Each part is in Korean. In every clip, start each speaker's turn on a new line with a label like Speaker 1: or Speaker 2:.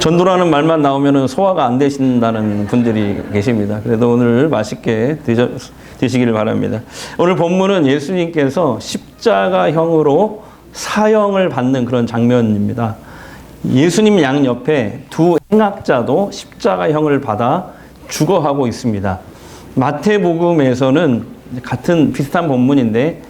Speaker 1: 전도라는 말만 나오면 소화가 안 되신다는 분들이 계십니다. 그래도 오늘 맛있게 드시기를 바랍니다. 오늘 본문은 예수님께서 십자가형으로 사형을 받는 그런 장면입니다. 예수님 양옆에 두 행악자도 십자가형을 받아 죽어가고 있습니다. 마태복음에서는 같은 비슷한 본문인데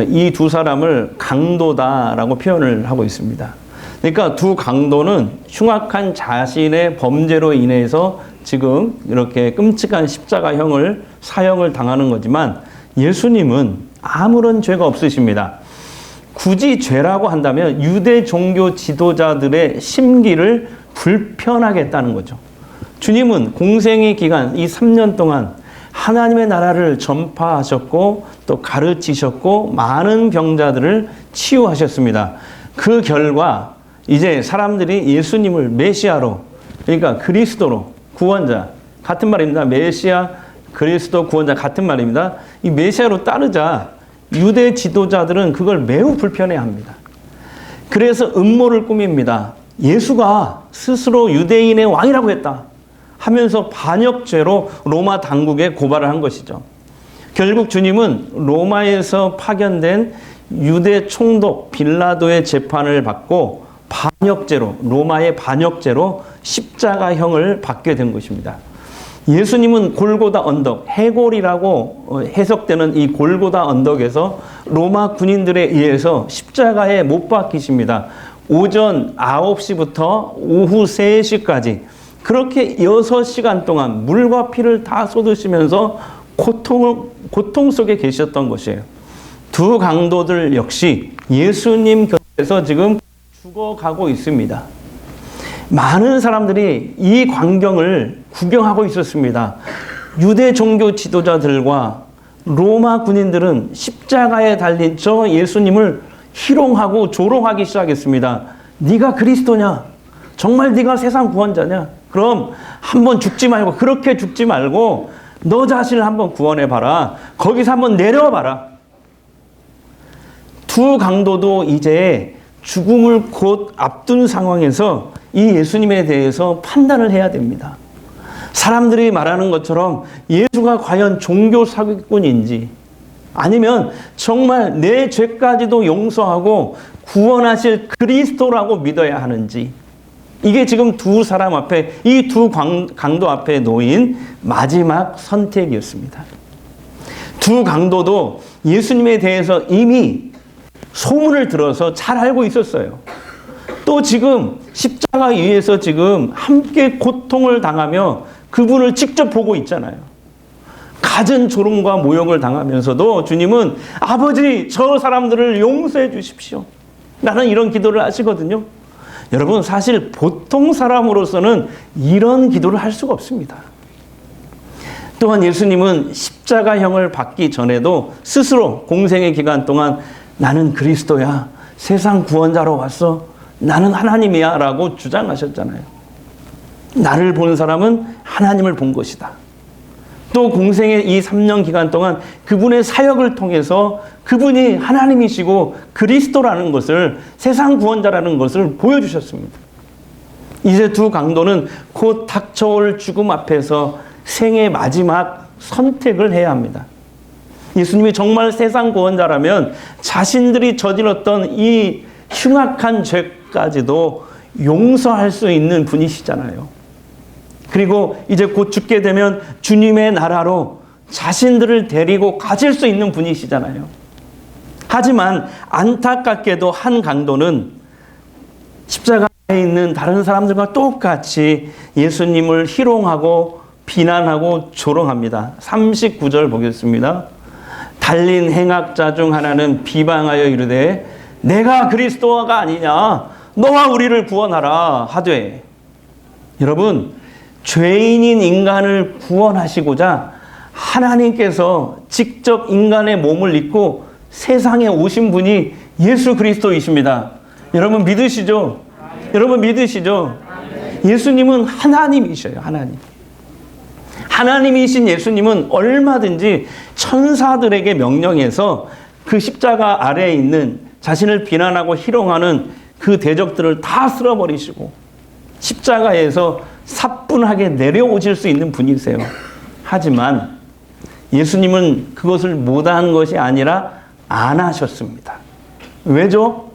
Speaker 1: 이 두 사람을 강도다라고 표현을 하고 있습니다. 그러니까 두 강도는 흉악한 자신의 범죄로 인해서 지금 이렇게 끔찍한 십자가형을 사형을 당하는 거지만 예수님은 아무런 죄가 없으십니다. 굳이 죄라고 한다면 유대 종교 지도자들의 심기를 불편하겠다는 거죠. 주님은 공생의 기간 이 3년 동안 하나님의 나라를 전파하셨고 또 가르치셨고 많은 병자들을 치유하셨습니다. 그 결과 이제 사람들이 예수님을 메시아로, 그러니까 그리스도로, 구원자, 같은 말입니다. 메시아, 그리스도, 구원자 같은 말입니다. 이 메시아로 따르자 유대 지도자들은 그걸 매우 불편해합니다. 그래서 음모를 꾸밉니다. 예수가 스스로 유대인의 왕이라고 했다 하면서 반역죄로 로마 당국에 고발을 한 것이죠. 결국 주님은 로마에서 파견된 유대 총독 빌라도의 재판을 받고 반역죄로, 로마의 반역죄로 십자가형을 받게 된 것입니다. 예수님은 골고다 언덕, 해골이라고 해석되는 이 골고다 언덕에서 로마 군인들에 의해서 십자가에 못 박히십니다. 오전 9시부터 오후 3시까지 그렇게 6시간 동안 물과 피를 다 쏟으시면서 고통 속에 계셨던 것이에요. 두 강도들 역시 예수님 곁에서 지금 죽어가고 있습니다. 많은 사람들이 이 광경을 구경하고 있었습니다. 유대 종교 지도자들과 로마 군인들은 십자가에 달린 저 예수님을 희롱하고 조롱하기 시작했습니다. 네가 그리스도냐? 정말 네가 세상 구원자냐? 그럼 한번 죽지 말고, 그렇게 죽지 말고 너 자신을 한번 구원해봐라. 거기서 한번 내려와봐라. 두 강도도 이제 죽음을 곧 앞둔 상황에서 이 예수님에 대해서 판단을 해야 됩니다. 사람들이 말하는 것처럼 예수가 과연 종교 사기꾼인지 아니면 정말 내 죄까지도 용서하고 구원하실 그리스도라고 믿어야 하는지, 이게 지금 두 사람 앞에, 이 두 강도 앞에 놓인 마지막 선택이었습니다. 두 강도도 예수님에 대해서 이미 소문을 들어서 잘 알고 있었어요. 또 지금 십자가 위에서 지금 함께 고통을 당하며 그분을 직접 보고 있잖아요. 갖은 조롱과 모욕을 당하면서도 주님은 아버지 저 사람들을 용서해 주십시오 라는 이런 기도를 하시거든요. 여러분, 사실 보통 사람으로서는 이런 기도를 할 수가 없습니다. 또한 예수님은 십자가형을 받기 전에도 스스로 공생의 기간 동안 나는 그리스도야, 세상 구원자로 왔어, 나는 하나님이야 라고 주장하셨잖아요. 나를 본 사람은 하나님을 본 것이다. 또 공생의 이 3년 기간 동안 그분의 사역을 통해서 그분이 하나님이시고 그리스도라는 것을, 세상 구원자라는 것을 보여주셨습니다. 이제 두 강도는 곧 닥쳐올 죽음 앞에서 생의 마지막 선택을 해야 합니다. 예수님이 정말 세상 구원자라면 자신들이 저질렀던 이 흉악한 죄까지도 용서할 수 있는 분이시잖아요. 그리고 이제 곧 죽게 되면 주님의 나라로 자신들을 데리고 가실 수 있는 분이시잖아요. 하지만 안타깝게도 한 강도는 십자가에 있는 다른 사람들과 똑같이 예수님을 희롱하고 비난하고 조롱합니다. 39절 보겠습니다. 달린 행악자 중 하나는 비방하여 이르되 내가 그리스도가 아니냐, 너와 우리를 구원하라 하되. 여러분, 죄인인 인간을 구원하시고자 하나님께서 직접 인간의 몸을 입고 세상에 오신 분이 예수 그리스도이십니다. 여러분 믿으시죠? 여러분 믿으시죠? 예수님은 하나님이셔요. 하나님. 하나님이신 예수님은 얼마든지 천사들에게 명령해서 그 십자가 아래에 있는 자신을 비난하고 희롱하는 그 대적들을 다 쓸어버리시고, 십자가에서 사뿐하게 내려오실 수 있는 분이세요. 하지만 예수님은 그것을 못한 것이 아니라 안 하셨습니다. 왜죠?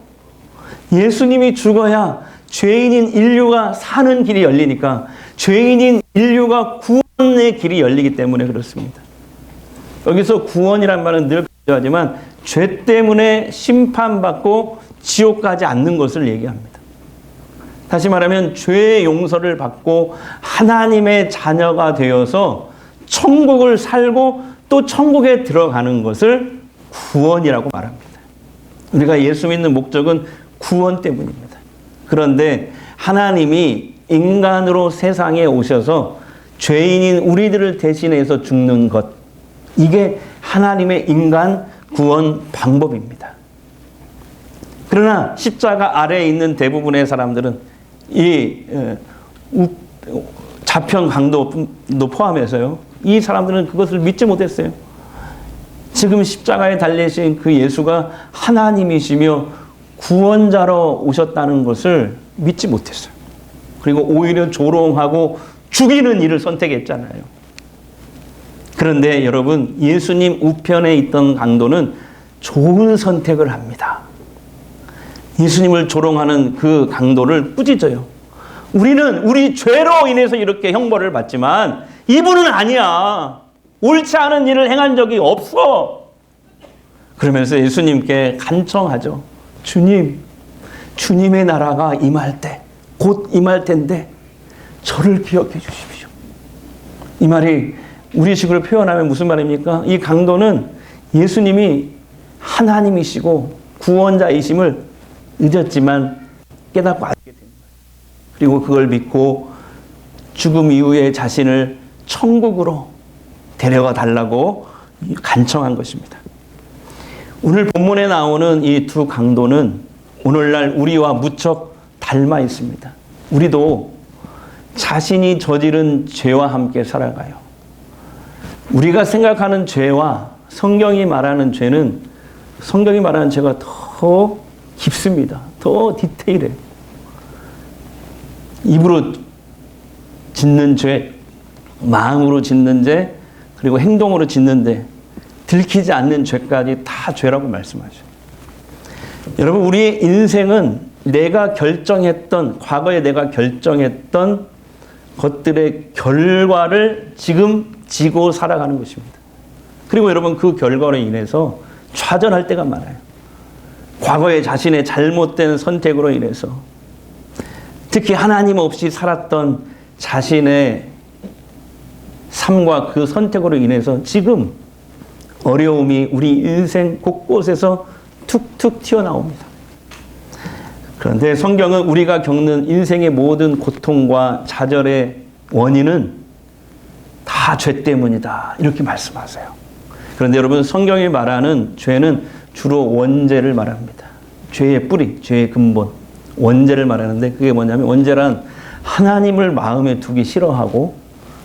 Speaker 1: 예수님이 죽어야 죄인인 인류가 사는 길이 열리니까, 죄인인 인류가 구원의 길이 열리기 때문에 그렇습니다. 여기서 구원이란 말은 늘 강조하지만 죄 때문에 심판받고 지옥 가지 않는 것을 얘기합니다. 다시 말하면 죄의 용서를 받고 하나님의 자녀가 되어서 천국을 살고 또 천국에 들어가는 것을 구원이라고 말합니다. 우리가 예수 믿는 목적은 구원 때문입니다. 그런데 하나님이 인간으로 세상에 오셔서 죄인인 우리들을 대신해서 죽는 것, 이게 하나님의 인간 구원 방법입니다. 그러나 십자가 아래에 있는 대부분의 사람들은 이 자평 강도도 포함해서요, 이 사람들은 그것을 믿지 못했어요. 지금 십자가에 달리신 그 예수가 하나님이시며 구원자로 오셨다는 것을 믿지 못했어요. 그리고 오히려 조롱하고 죽이는 일을 선택했잖아요. 그런데 여러분, 예수님 우편에 있던 강도는 좋은 선택을 합니다. 예수님을 조롱하는 그 강도를 꾸짖어요. 우리는 우리 죄로 인해서 이렇게 형벌을 받지만 이분은 아니야. 옳지 않은 일을 행한 적이 없어. 그러면서 예수님께 간청하죠. 주님, 주님의 나라가 임할 때, 곧 임할 텐데 저를 기억해 주십시오. 이 말이 우리식으로 표현하면 무슨 말입니까? 이 강도는 예수님이 하나님이시고 구원자이심을 늦었지만 깨닫고 알게 된 거예요. 그리고 그걸 믿고 죽음 이후에 자신을 천국으로 데려가 달라고 간청한 것입니다. 오늘 본문에 나오는 이 두 강도는 오늘날 우리와 무척 닮아 있습니다. 우리도 자신이 저지른 죄와 함께 살아가요. 우리가 생각하는 죄와 성경이 말하는 죄는, 성경이 말하는 죄가 더 깊습니다. 더 디테일해요. 입으로 짓는 죄, 마음으로 짓는 죄, 그리고 행동으로 짓는 죄, 들키지 않는 죄까지 다 죄라고 말씀하죠. 여러분, 우리의 인생은 내가 결정했던, 과거에 내가 결정했던 것들의 결과를 지금 지고 살아가는 것입니다. 그리고 여러분, 그 결과로 인해서 좌절할 때가 많아요. 과거에 자신의 잘못된 선택으로 인해서, 특히 하나님 없이 살았던 자신의 삶과 그 선택으로 인해서 지금 어려움이 우리 인생 곳곳에서 툭툭 튀어나옵니다. 그런데 성경은 우리가 겪는 인생의 모든 고통과 좌절의 원인은 다 죄 때문이다, 이렇게 말씀하세요. 그런데 여러분, 성경이 말하는 죄는 주로 원죄를 말합니다. 죄의 뿌리, 죄의 근본, 원죄를 말하는데, 그게 뭐냐면, 원죄란 하나님을 마음에 두기 싫어하고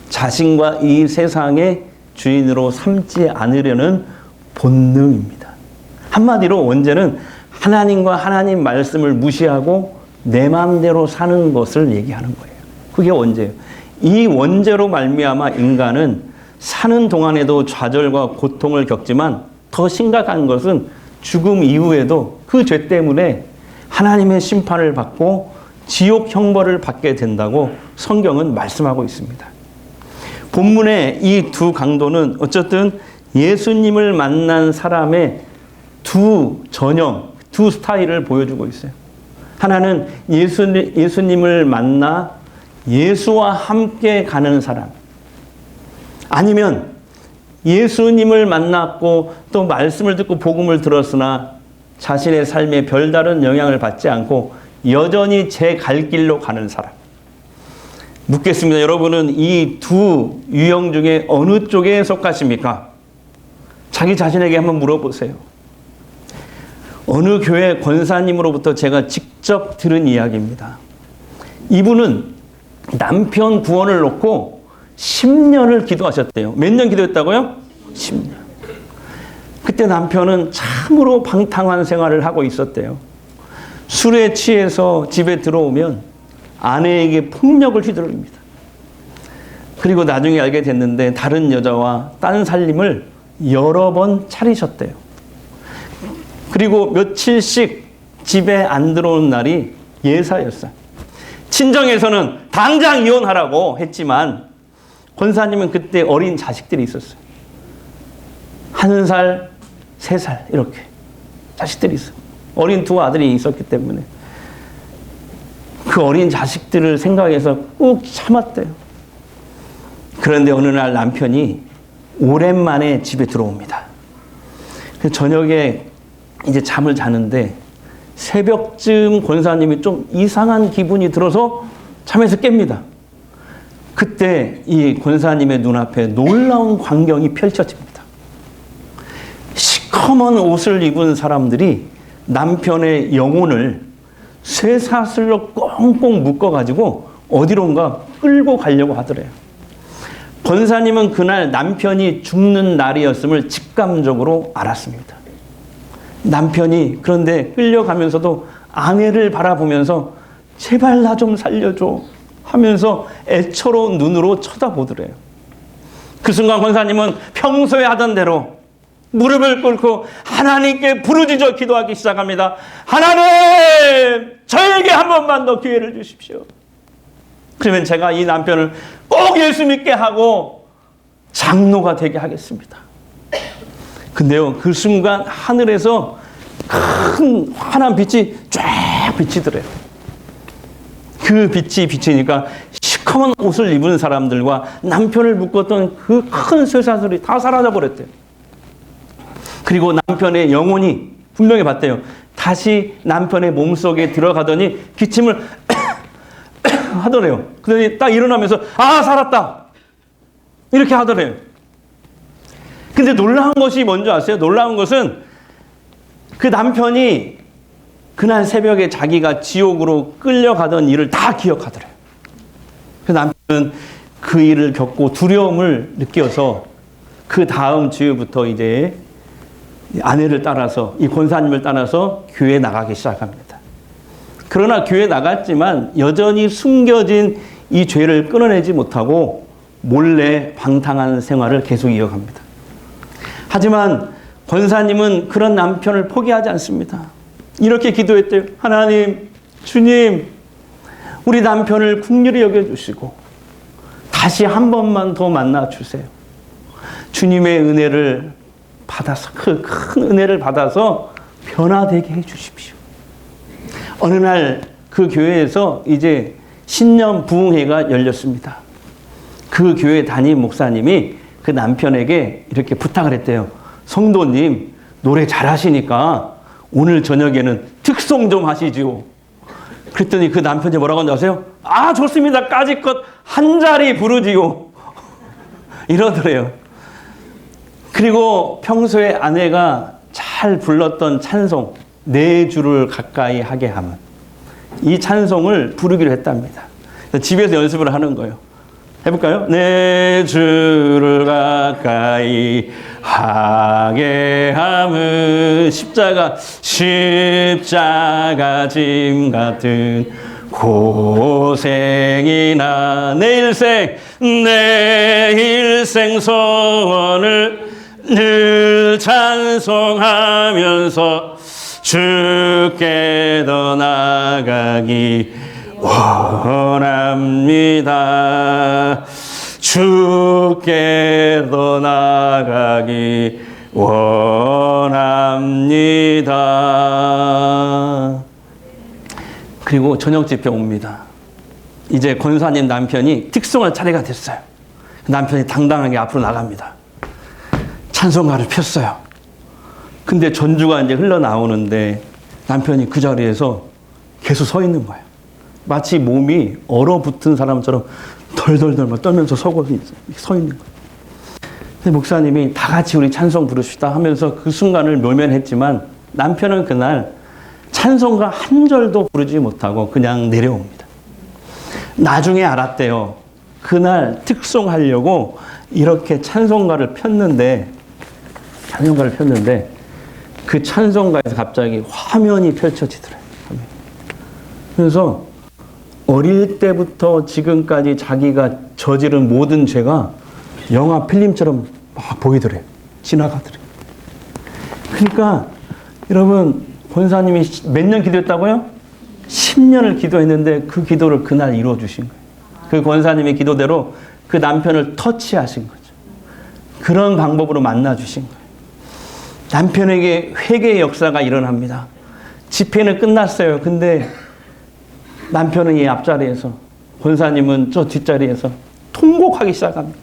Speaker 1: 자신과 이 세상의 주인으로 삼지 않으려는 본능입니다. 한마디로 원죄는 하나님과 하나님 말씀을 무시하고 내 마음대로 사는 것을 얘기하는 거예요. 그게 원죄예요. 이 원죄로 말미암아 인간은 사는 동안에도 좌절과 고통을 겪지만 더 심각한 것은 죽음 이후에도 그 죄 때문에 하나님의 심판을 받고 지옥 형벌을 받게 된다고 성경은 말씀하고 있습니다. 본문의 이 두 강도는 어쨌든 예수님을 만난 사람의 두 전형, 두 스타일을 보여주고 있어요. 하나는 예수님을 만나 예수와 함께 가는 사람, 아니면 예수님을 만났고 또 말씀을 듣고 복음을 들었으나 자신의 삶에 별다른 영향을 받지 않고 여전히 제 갈 길로 가는 사람. 묻겠습니다. 여러분은 이 두 유형 중에 어느 쪽에 속하십니까? 자기 자신에게 한번 물어보세요. 어느 교회 권사님으로부터 제가 직접 들은 이야기입니다. 이분은 남편 구원을 놓고 10년을 기도하셨대요. 몇 년 기도했다고요? 10년. 그때 남편은 참으로 방탕한 생활을 하고 있었대요. 술에 취해서 집에 들어오면 아내에게 폭력을 휘두릅니다. 그리고 나중에 알게 됐는데 다른 여자와 딴 살림을 여러 번 차리셨대요. 그리고 며칠씩 집에 안 들어오는 날이 예사였어요. 친정에서는 당장 이혼하라고 했지만 권사님은 그때 어린 자식들이 있었어요. 1살, 3살 이렇게 자식들이 있어요. 어린 2 아들이 있었기 때문에 그 어린 자식들을 생각해서 꾹 참았대요. 그런데 어느 날 남편이 오랜만에 집에 들어옵니다. 저녁에 이제 잠을 자는데 새벽쯤 권사님이 좀 이상한 기분이 들어서 잠에서 깹니다. 그때 이 권사님의 눈앞에 놀라운 광경이 펼쳐집니다. 시커먼 옷을 입은 사람들이 남편의 영혼을 쇠사슬로 꽁꽁 묶어가지고 어디론가 끌고 가려고 하더래요. 권사님은 그날 남편이 죽는 날이었음을 직감적으로 알았습니다. 남편이 그런데 끌려가면서도 아내를 바라보면서 제발 나 좀 살려줘 하면서 애처로운 눈으로 쳐다보더래요. 그 순간 권사님은 평소에 하던 대로 무릎을 꿇고 하나님께 부르짖어 기도하기 시작합니다. 하나님, 저에게 한 번만 더 기회를 주십시오. 그러면 제가 이 남편을 꼭 예수 믿게 하고 장로가 되게 하겠습니다. 근데요, 그 순간 하늘에서 큰 환한 빛이 쫙 비치더래요. 그 빛이 비치니까 시커먼 옷을 입은 사람들과 남편을 묶었던 그 큰 쇠사슬이 다 사라져 버렸대요. 그리고 남편의 영혼이 분명히 봤대요. 다시 남편의 몸속에 들어가더니 기침을 하더래요. 그러더니 딱 일어나면서 아, 살았다 이렇게 하더래요. 근데 놀라운 것이 뭔지 아세요? 놀라운 것은 그 남편이 그날 새벽에 자기가 지옥으로 끌려가던 일을 다 기억하더래요. 그 남편은 그 일을 겪고 두려움을 느껴서 그 다음 주부터 이제 아내를 따라서 이 권사님을 따라서 교회에 나가기 시작합니다. 그러나 교회에 나갔지만 여전히 숨겨진 이 죄를 끊어내지 못하고 몰래 방탕한 생활을 계속 이어갑니다. 하지만 권사님은 그런 남편을 포기하지 않습니다. 이렇게 기도했대요. 하나님, 주님, 우리 남편을 긍휼히 여겨주시고 다시 한 번만 더 만나주세요. 주님의 은혜를 받아서, 그 큰 은혜를 받아서 변화되게 해주십시오. 어느 날 그 교회에서 이제 신년 부흥회가 열렸습니다. 그 교회 담임 목사님이 그 남편에게 이렇게 부탁을 했대요. 성도님, 노래 잘하시니까 오늘 저녁에는 특송 좀 하시지요. 그랬더니 그 남편이 뭐라고 하는지 아세요? 아, 좋습니다. 까짓것 한 자리 부르지요. 이러더래요. 그리고 평소에 아내가 잘 불렀던 찬송 4주를 가까이 하게 하면 이 찬송을 부르기로 했답니다. 집에서 연습을 하는 거예요. 해볼까요? 4주를 가까이 하게 함은 십자가 짐 같은 고생이나 내 일생 소원을 늘 찬송하면서 주께 더 나아가기 원합니다. 주께 더 나아가기 원합니다. 그리고 저녁 집회 옵니다. 이제 권사님 남편이 특송할 차례가 됐어요. 남편이 당당하게 앞으로 나갑니다. 찬송가를 폈어요. 근데 전주가 이제 흘러나오는데 남편이 그 자리에서 계속 서 있는 거예요. 마치 몸이 얼어붙은 사람처럼 덜덜덜 떨면서 서 있는 거예요. 근데 목사님이 다 같이 우리 찬송 부르시다 하면서 그 순간을 묘면했지만 남편은 그날 찬송가 한 절도 부르지 못하고 그냥 내려옵니다. 나중에 알았대요. 그날 특송하려고 이렇게 찬송가를 폈는데 그 찬송가에서 갑자기 화면이 펼쳐지더래요. 그래서 어릴 때부터 지금까지 자기가 저지른 모든 죄가 영화 필름처럼 막 보이더래요. 지나가더래요. 그러니까 여러분, 권사님이 몇 년 기도했다고요? 10년을 기도했는데 그 기도를 그날 이루어 주신 거예요. 그 권사님의 기도대로 그 남편을 터치하신 거죠. 그런 방법으로 만나 주신 거예요. 남편에게 회개의 역사가 일어납니다. 집회는 끝났어요. 근데 남편은 이 앞자리에서, 권사님은 저 뒷자리에서 통곡하기 시작합니다.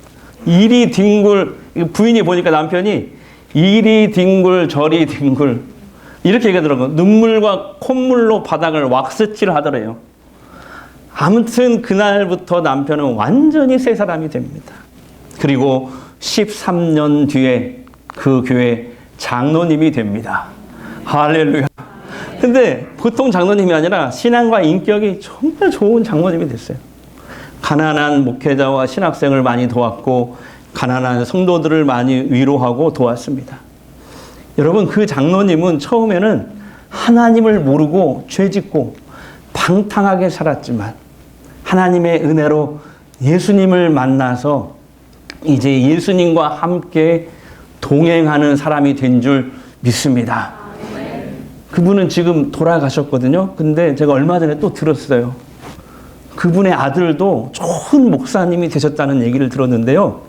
Speaker 1: 이리 뒹굴, 부인이 보니까 남편이 이리 뒹굴 저리 뒹굴 이렇게 얘기하더라고요. 눈물과 콧물로 바닥을 왁스칠을 하더래요. 아무튼 그날부터 남편은 완전히 새 사람이 됩니다. 그리고 13년 뒤에 그 교회 장로님이 됩니다. 할렐루야. 근데 보통 장로님이 아니라 신앙과 인격이 정말 좋은 장로님이 됐어요. 가난한 목회자와 신학생을 많이 도왔고 가난한 성도들을 많이 위로하고 도왔습니다. 여러분, 그 장로님은 처음에는 하나님을 모르고 죄짓고 방탕하게 살았지만 하나님의 은혜로 예수님을 만나서 이제 예수님과 함께 동행하는 사람이 된 줄 믿습니다. 그분은 지금 돌아가셨거든요. 근데 제가 얼마 전에 또 들었어요. 그분의 아들도 좋은 목사님이 되셨다는 얘기를 들었는데요.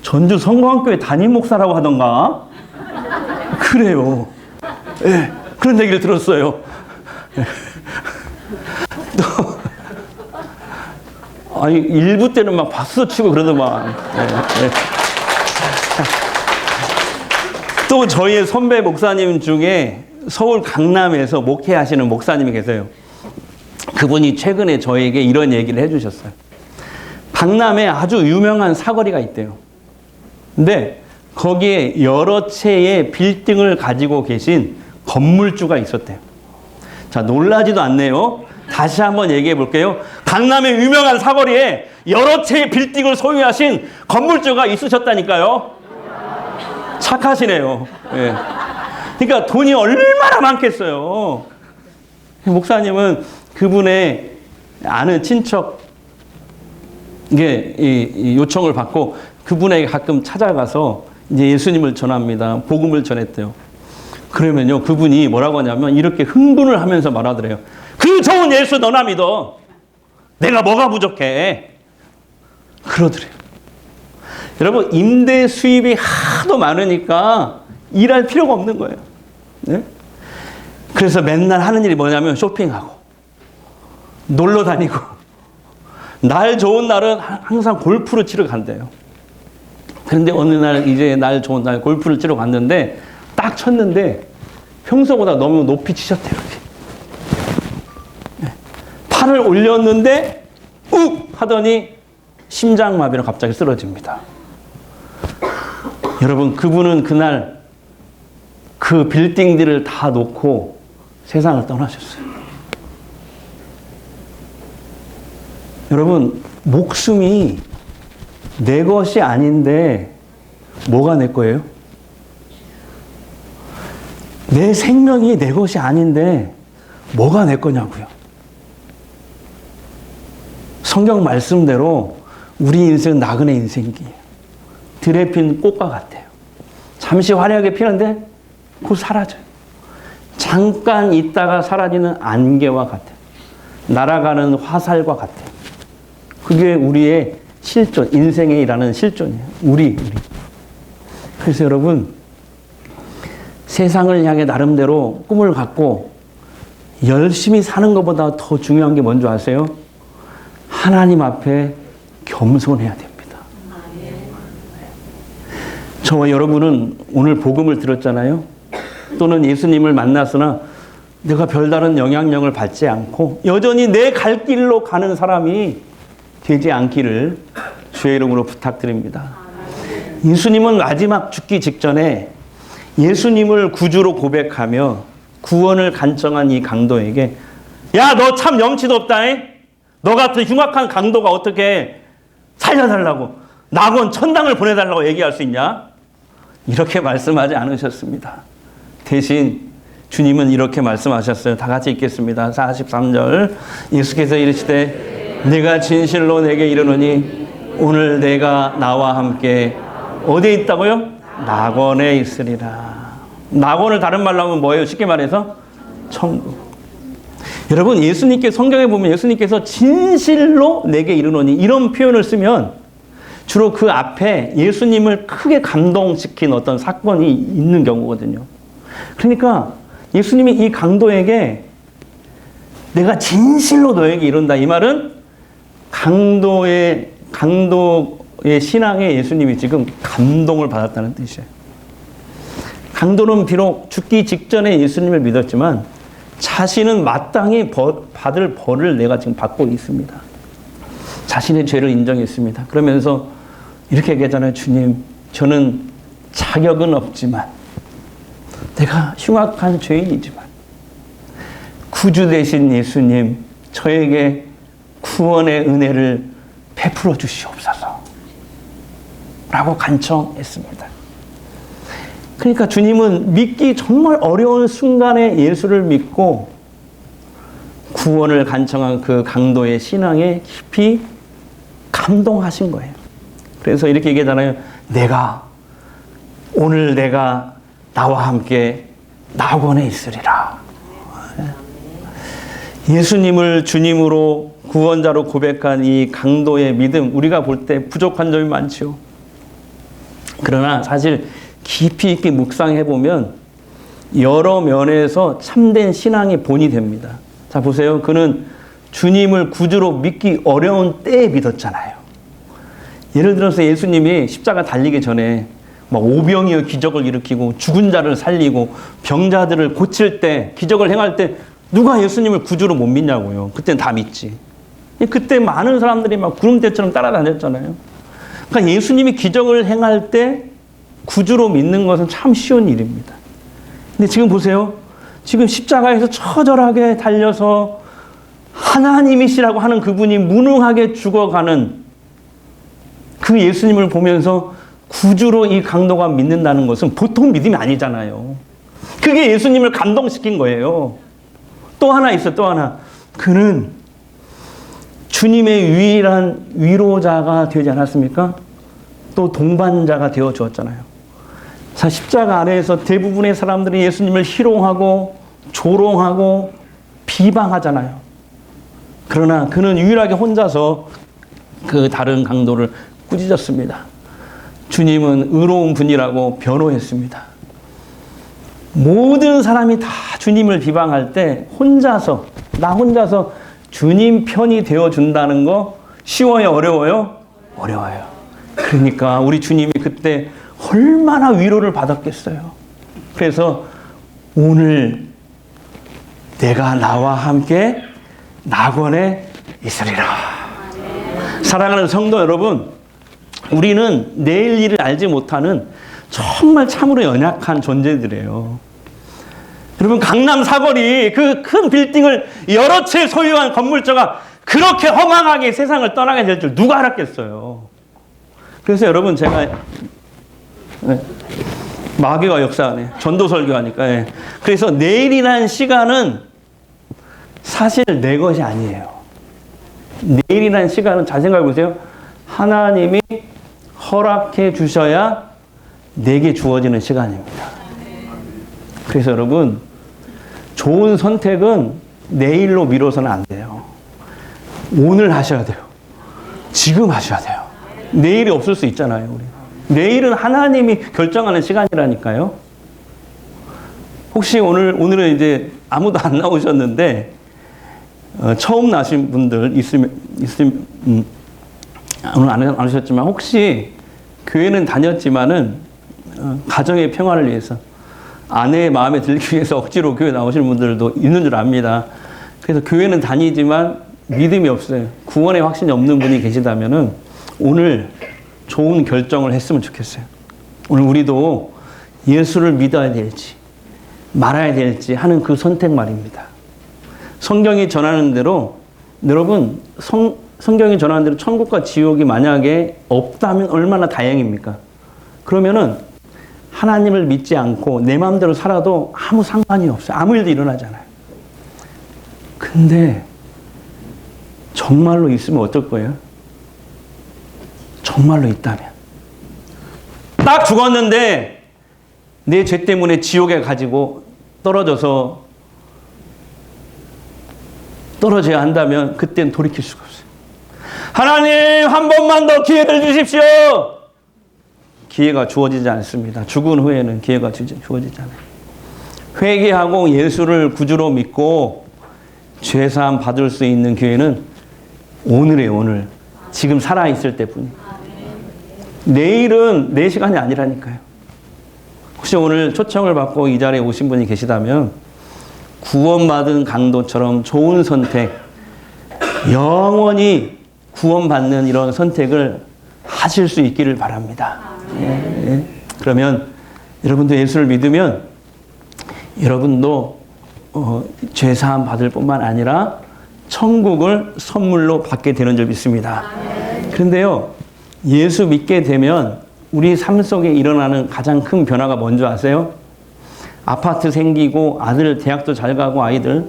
Speaker 1: 전주 성광교회 담임 목사라고 하던가? 그래요. 네, 그런 얘기를 들었어요. 또, 아니, 일부 때는 막 박수 치고 그러더만. 네, 네. 또 저희의 선배 목사님 중에 서울 강남에서 목회하시는 목사님이 계세요. 그분이 최근에 저에게 이런 얘기를 해주셨어요. 강남에 아주 유명한 사거리가 있대요. 근데 거기에 여러 채의 빌딩을 가지고 계신 건물주가 있었대요. 자, 놀라지도 않네요. 다시 한번 얘기해 볼게요. 강남의 유명한 사거리에 여러 채의 빌딩을 소유하신 건물주가 있으셨다니까요. 착하시네요. 예. 그러니까 돈이 얼마나 많겠어요. 목사님은 그분의 아는 친척 이 요청을 받고 그분에게 가끔 찾아가서 이제 예수님을 전합니다. 복음을 전했대요. 그러면요, 그분이 뭐라고 하냐면 이렇게 흥분을 하면서 말하더래요. 그 좋은 예수 너나 믿어. 내가 뭐가 부족해. 그러더래요. 여러분, 임대 수입이 하도 많으니까 일할 필요가 없는 거예요. 네? 그래서 맨날 하는 일이 뭐냐면 쇼핑하고 놀러 다니고 날 좋은 날은 항상 골프를 치러 간대요. 그런데 어느 날 이제 날 좋은 날 골프를 치러 갔는데 딱 쳤는데 평소보다 너무 높이 치셨대요. 네. 팔을 올렸는데 욱 하더니 심장마비로 갑자기 쓰러집니다. 여러분, 그분은 그날 그 빌딩들을 다 놓고 세상을 떠나셨어요. 여러분, 목숨이 내 것이 아닌데 뭐가 내 거예요? 내 생명이 내 것이 아닌데 뭐가 내 거냐고요. 성경 말씀대로 우리 인생은 나그네 인생이에요. 들에 핀 꽃과 같아요. 잠시 화려하게 피는데 곧 사라져요. 잠깐 있다가 사라지는 안개와 같아요. 날아가는 화살과 같아요. 그게 우리의 실존, 인생에 일하는 실존이에요. 우리. 그래서 여러분, 세상을 향해 나름대로 꿈을 갖고 열심히 사는 것보다 더 중요한 게 뭔지 아세요? 하나님 앞에 겸손해야 됩니다. 저와 여러분은 오늘 복음을 들었잖아요. 또는 예수님을 만났으나 내가 별다른 영향력을 받지 않고 여전히 내 갈 길로 가는 사람이 되지 않기를 주의 이름으로 부탁드립니다. 예수님은 마지막 죽기 직전에 예수님을 구주로 고백하며 구원을 간청한 이 강도에게 야, 너 참 염치도 없다. 너 같은 흉악한 강도가 어떻게 살려달라고 낙원 천당을 보내달라고 얘기할 수 있냐? 이렇게 말씀하지 않으셨습니다. 대신 주님은 이렇게 말씀하셨어요. 다 같이 읽겠습니다. 43절. 예수께서 이르시되 내가 진실로 내게 이르노니 오늘 내가 나와 함께 어디에 있다고요? 낙원에 있으리라. 낙원을 다른 말로 하면 뭐예요? 쉽게 말해서 천국. 여러분, 예수님께 성경에 보면 예수님께서 진실로 내게 이르노니 이런 표현을 쓰면 주로 그 앞에 예수님을 크게 감동시킨 어떤 사건이 있는 경우거든요. 그러니까 예수님이 이 강도에게 내가 진실로 너에게 이른다. 이 말은 강도의 신앙에 예수님이 지금 감동을 받았다는 뜻이에요. 강도는 비록 죽기 직전에 예수님을 믿었지만 자신은 마땅히 받을 벌을 내가 지금 받고 있습니다. 자신의 죄를 인정했습니다. 그러면서 이렇게 얘기하잖아요. 주님, 저는 자격은 없지만 내가 흉악한 죄인이지만 구주 되신 예수님, 저에게 구원의 은혜를 베풀어 주시옵소서 라고 간청했습니다. 그러니까 주님은 믿기 정말 어려운 순간에 예수를 믿고 구원을 간청한 그 강도의 신앙에 깊이 감동하신 거예요. 그래서 이렇게 얘기하잖아요. 오늘 내가 나와 함께 낙원에 있으리라. 예수님을 주님으로 구원자로 고백한 이 강도의 믿음, 우리가 볼 때 부족한 점이 많죠. 그러나 사실 깊이 있게 묵상해 보면 여러 면에서 참된 신앙의 본이 됩니다. 자, 보세요. 그는 주님을 구주로 믿기 어려운 때에 믿었잖아요. 예를 들어서 예수님이 십자가 달리기 전에 막 오병이어 기적을 일으키고 죽은 자를 살리고 병자들을 고칠 때, 기적을 행할 때 누가 예수님을 구주로 못 믿냐고요. 그때는 다 믿지. 그때 많은 사람들이 막 구름대처럼 따라다녔잖아요. 그러니까 예수님이 기적을 행할 때 구주로 믿는 것은 참 쉬운 일입니다. 근데 지금 보세요. 지금 십자가에서 처절하게 달려서 하나님이시라고 하는 그분이 무능하게 죽어가는 그 예수님을 보면서 구주로 이 강도가 믿는다는 것은 보통 믿음이 아니잖아요. 그게 예수님을 감동시킨 거예요. 또 하나 있어, 또 하나. 그는 주님의 유일한 위로자가 되지 않았습니까? 또 동반자가 되어 주었잖아요. 자, 십자가 아래에서 대부분의 사람들이 예수님을 희롱하고 조롱하고 비방하잖아요. 그러나 그는 유일하게 혼자서 그 다른 강도를 꾸짖었습니다. 주님은 의로운 분이라고 변호했습니다. 모든 사람이 다 주님을 비방할 때 나 혼자서 주님 편이 되어준다는 거 쉬워요? 어려워요? 어려워요. 그러니까 우리 주님이 그때 얼마나 위로를 받았겠어요. 그래서 오늘 내가 나와 함께 낙원에 있으리라. 사랑하는 성도 여러분, 우리는 내일 일을 알지 못하는 정말 참으로 연약한 존재들이에요. 여러분, 강남 사거리 그 큰 빌딩을 여러 채 소유한 건물주가 그렇게 허망하게 세상을 떠나게 될 줄 누가 알았겠어요. 그래서 여러분, 제가 마귀가 역사하네. 전도 설교하니까. 그래서 내일이라는 시간은 사실 내 것이 아니에요. 내일이라는 시간은 잘 생각해 보세요. 하나님이 허락해 주셔야 내게 주어지는 시간입니다. 그래서 여러분, 좋은 선택은 내일로 미뤄서는 안 돼요. 오늘 하셔야 돼요. 지금 하셔야 돼요. 내일이 없을 수 있잖아요, 우리. 내일은 하나님이 결정하는 시간이라니까요. 혹시 오늘은 이제 아무도 안 나오셨는데, 처음 나신 분들 있으면, 오늘 안 오셨지만, 혹시 교회는 다녔지만은, 가정의 평화를 위해서, 아내의 마음에 들기 위해서 억지로 교회 나오시는 분들도 있는 줄 압니다. 그래서 교회는 다니지만 믿음이 없어요. 구원의 확신이 없는 분이 계시다면은 오늘 좋은 결정을 했으면 좋겠어요. 오늘 우리도 예수를 믿어야 될지 말아야 될지 하는 그 선택 말입니다. 성경이 전하는 대로, 여러분, 성경이 전하는 대로 천국과 지옥이 만약에 없다면 얼마나 다행입니까? 그러면은 하나님을 믿지 않고 내 마음대로 살아도 아무 상관이 없어요. 아무 일도 일어나잖아요. 근데 정말로 있으면 어떨 거예요? 정말로 있다면. 딱 죽었는데 내 죄 때문에 지옥에 가지고 떨어져야 한다면 그땐 돌이킬 수가 없어요. 하나님, 한 번만 더 기회를 주십시오. 기회가 주어지지 않습니다. 죽은 후에는 기회가 주어지지 않아요. 회개하고 예수를 구주로 믿고 죄사함 받을 수 있는 기회는 오늘의 오늘, 지금 살아있을 때뿐이에요. 내일은 내 시간이 아니라니까요. 혹시 오늘 초청을 받고 이 자리에 오신 분이 계시다면 구원받은 강도처럼 좋은 선택, 영원히 구원받는 이런 선택을 하실 수 있기를 바랍니다. 예. 그러면 여러분도 예수를 믿으면 여러분도 죄사함 받을 뿐만 아니라 천국을 선물로 받게 되는 줄 믿습니다. 그런데요, 예수 믿게 되면 우리 삶 속에 일어나는 가장 큰 변화가 뭔지 아세요? 아파트 생기고 아들 대학도 잘 가고 아이들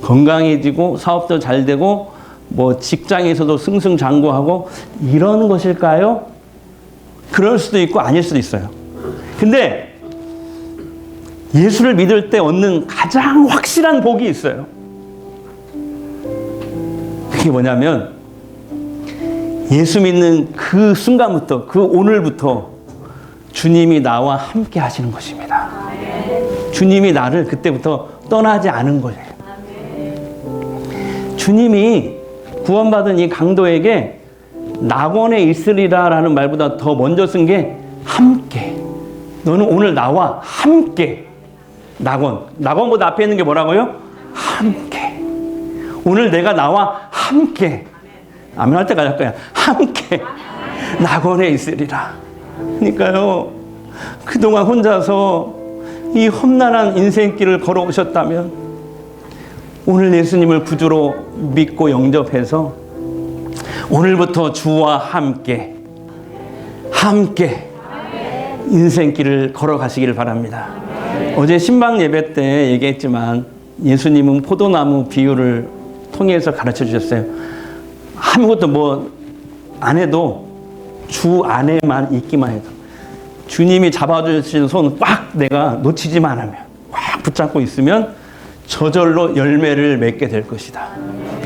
Speaker 1: 건강해지고 사업도 잘 되고 뭐 직장에서도 승승장구하고 이런 것일까요? 그럴 수도 있고 아닐 수도 있어요. 근데 예수를 믿을 때 얻는 가장 확실한 복이 있어요. 그게 뭐냐면 예수 믿는 그 순간부터, 그 오늘부터 주님이 나와 함께 하시는 것입니다. 주님이 나를 그때부터 떠나지 않은 거예요. 주님이 구원받은 이 강도에게 낙원에 있으리라라는 말보다 더 먼저 쓴 게 함께. 너는 오늘 나와 함께. 낙원보다 앞에 있는 게 뭐라고요? 함께. 오늘 내가 나와 함께. 아멘 할 때까지 할 거야. 함께 낙원에 있으리라. 그러니까요, 그동안 혼자서 이 험난한 인생길을 걸어오셨다면 오늘 예수님을 구주로 믿고 영접해서 오늘부터 주와 함께 인생길을 걸어가시기를 바랍니다. 어제 신방 예배 때 얘기했지만 예수님은 포도나무 비유를 통해서 가르쳐 주셨어요. 아무것도 뭐 안 해도 주 안에만 있기만 해도, 주님이 잡아주신 손 꽉 내가 놓치지만 하면, 꽉 붙잡고 있으면 저절로 열매를 맺게 될 것이다.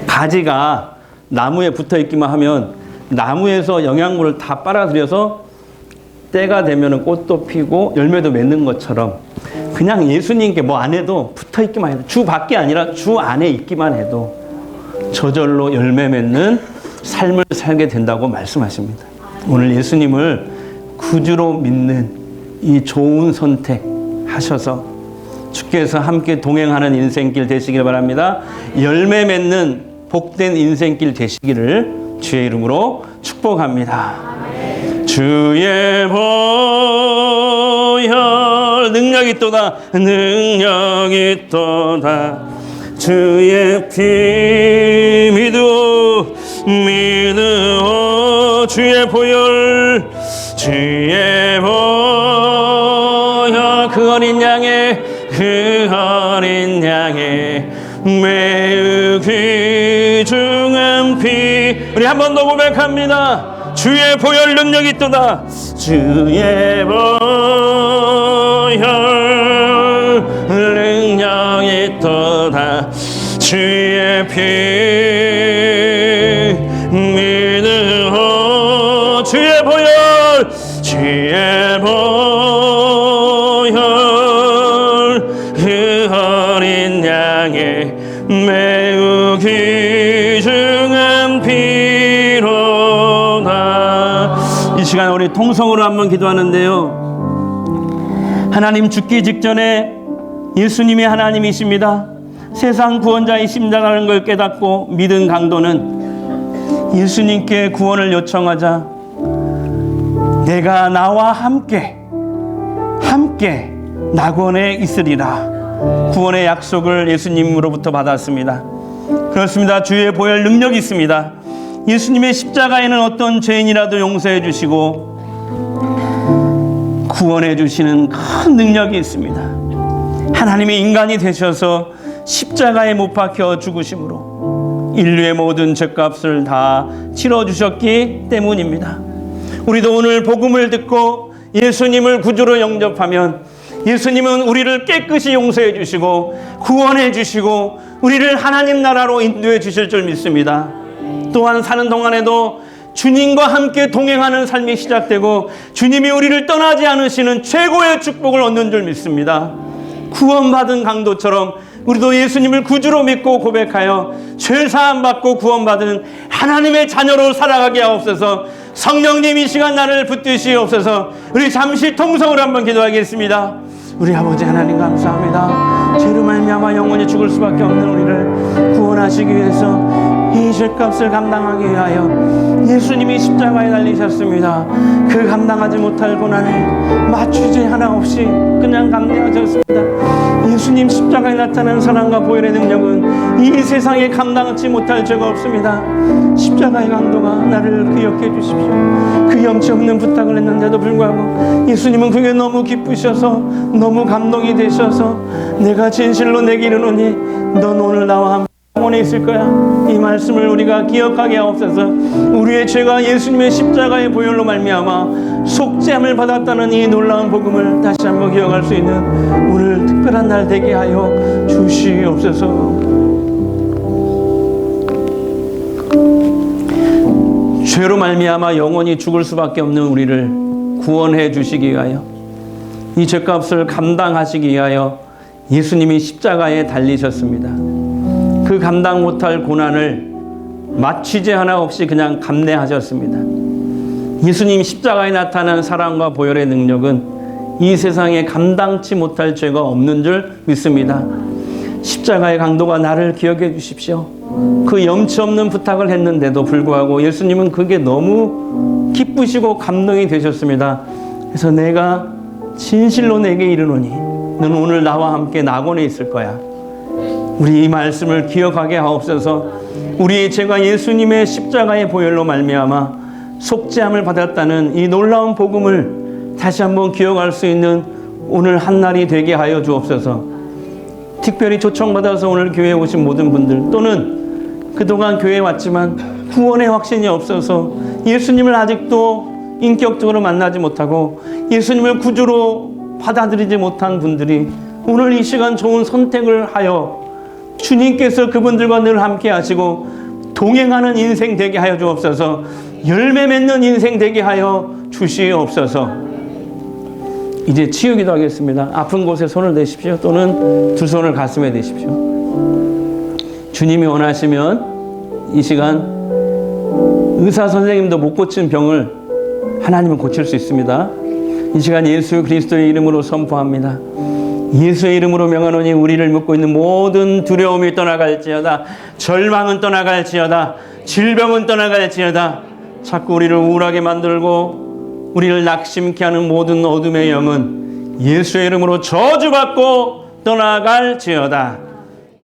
Speaker 1: 가지가 나무에 붙어 있기만 하면 나무에서 영양분을 다 빨아들여서 때가 되면 꽃도 피고 열매도 맺는 것처럼 그냥 예수님께 뭐 안 해도 붙어 있기만 해도, 주 밖이 아니라 주 안에 있기만 해도 저절로 열매 맺는 삶을 살게 된다고 말씀하십니다. 오늘 예수님을 구주로 믿는 이 좋은 선택 하셔서 주께서 함께 동행하는 인생길 되시길 바랍니다. 열매 맺는 복된 인생길 되시기를 주의 이름으로 축복합니다. 아멘. 주의 보혈 능력이 있도다, 능력이 있도다. 주의 피 믿으오 주의 보혈 그 어린 양의 매우 귀중한 피. 우리 한 번 더 고백합니다. 주의 보혈 능력이 있도다. 주의 보혈 능력이 있도다. 주의 피 믿으오 주의 보혈 그 어린 양의 매우 귀중한 피로다. 이 시간 우리 통성으로 한번 기도하는데요, 하나님, 죽기 직전에 예수님이 하나님이십니다. 세상 구원자이심자라는 걸 깨닫고 믿은 강도는 예수님께 구원을 요청하자 내가 나와 함께 낙원에 있으리라 구원의 약속을 예수님으로부터 받았습니다. 그렇습니다. 주의 보혈 능력이 있습니다. 예수님의 십자가에는 어떤 죄인이라도 용서해 주시고 구원해 주시는 큰 능력이 있습니다. 하나님이 인간이 되셔서 십자가에 못 박혀 죽으심으로 인류의 모든 죄값을 다 치러주셨기 때문입니다. 우리도 오늘 복음을 듣고 예수님을 구주로 영접하면 예수님은 우리를 깨끗이 용서해 주시고 구원해 주시고 우리를 하나님 나라로 인도해 주실 줄 믿습니다. 또한 사는 동안에도 주님과 함께 동행하는 삶이 시작되고 주님이 우리를 떠나지 않으시는 최고의 축복을 얻는 줄 믿습니다. 구원받은 강도처럼 우리도 예수님을 구주로 믿고 고백하여 죄사함 받고 구원받은 하나님의 자녀로 살아가게 하옵소서. 성령님 이 시간 나를 붙드시옵소서. 우리 잠시 통성으로 한번 기도하겠습니다. 우리 아버지 하나님 감사합니다. 죄로 말미암아 영원히 죽을 수밖에 없는 우리를 구원하시기 위해서 이 죄값을 감당하기 위하여 예수님이 십자가에 달리셨습니다. 그 감당하지 못할 고난을 맞추지 하나 없이 그냥 감내하셨습니다. 예수님 십자가에 나타난 사랑과 보혈의 능력은 이 세상에 감당하지 못할 죄가 없습니다. 십자가의 강도가 나를 기억해 주십시오. 그 염치 없는 부탁을 했는데도 불구하고 예수님은 그게 너무 기쁘셔서 너무 감동이 되셔서 내가 진실로 내게 이르노니 넌 오늘 나와 함께 영원히 있을 거야. 이 말씀을 우리가 기억하게 하옵소서. 우리의 죄가 예수님의 십자가의 보혈로 말미암아 속죄함을 받았다는 이 놀라운 복음을 다시 한번 기억할 수 있는 오늘 특별한 날 되게 하여 주시옵소서. 죄로 말미암아 영원히 죽을 수밖에 없는 우리를 구원해 주시기 위하여 이 죄값을 감당하시기 위하여 예수님이 십자가에 달리셨습니다. 그 감당 못할 고난을 마취제 하나 없이 그냥 감내하셨습니다. 예수님 십자가에 나타난 사랑과 보혈의 능력은 이 세상에 감당치 못할 죄가 없는 줄 믿습니다. 십자가의 강도가 나를 기억해 주십시오. 그 염치 없는 부탁을 했는데도 불구하고 예수님은 그게 너무 기쁘시고 감동이 되셨습니다. 그래서 내가 진실로 내게 이르노니 너는 오늘 나와 함께 낙원에 있을 거야. 우리 이 말씀을 기억하게 하옵소서. 우리의 죄가 예수님의 십자가의 보혈로 말미암아 속죄함을 받았다는 이 놀라운 복음을 다시 한번 기억할 수 있는 오늘 한날이 되게 하여 주옵소서. 특별히 초청받아서 오늘 교회에 오신 모든 분들 또는 그동안 교회에 왔지만 구원의 확신이 없어서 예수님을 아직도 인격적으로 만나지 못하고 예수님을 구주로 받아들이지 못한 분들이 오늘 이 시간 좋은 선택을 하여 주님께서 그분들과 늘 함께 하시고 동행하는 인생 되게 하여 주옵소서. 열매 맺는 인생 되게 하여 주시옵소서. 이제 치유기도 하겠습니다. 아픈 곳에 손을 대십시오. 또는 두 손을 가슴에 대십시오. 주님이 원하시면 이 시간 의사 선생님도 못 고친 병을 하나님은 고칠 수 있습니다. 이 시간 예수 그리스도의 이름으로 선포합니다. 예수의 이름으로 명하노니 우리를 묶고 있는 모든 두려움이 떠나갈지어다. 절망은 떠나갈지어다. 질병은 떠나갈지어다. 자꾸 우리를 우울하게 만들고 우리를 낙심케 하는 모든 어둠의 영은 예수의 이름으로 저주받고 떠나갈지어다.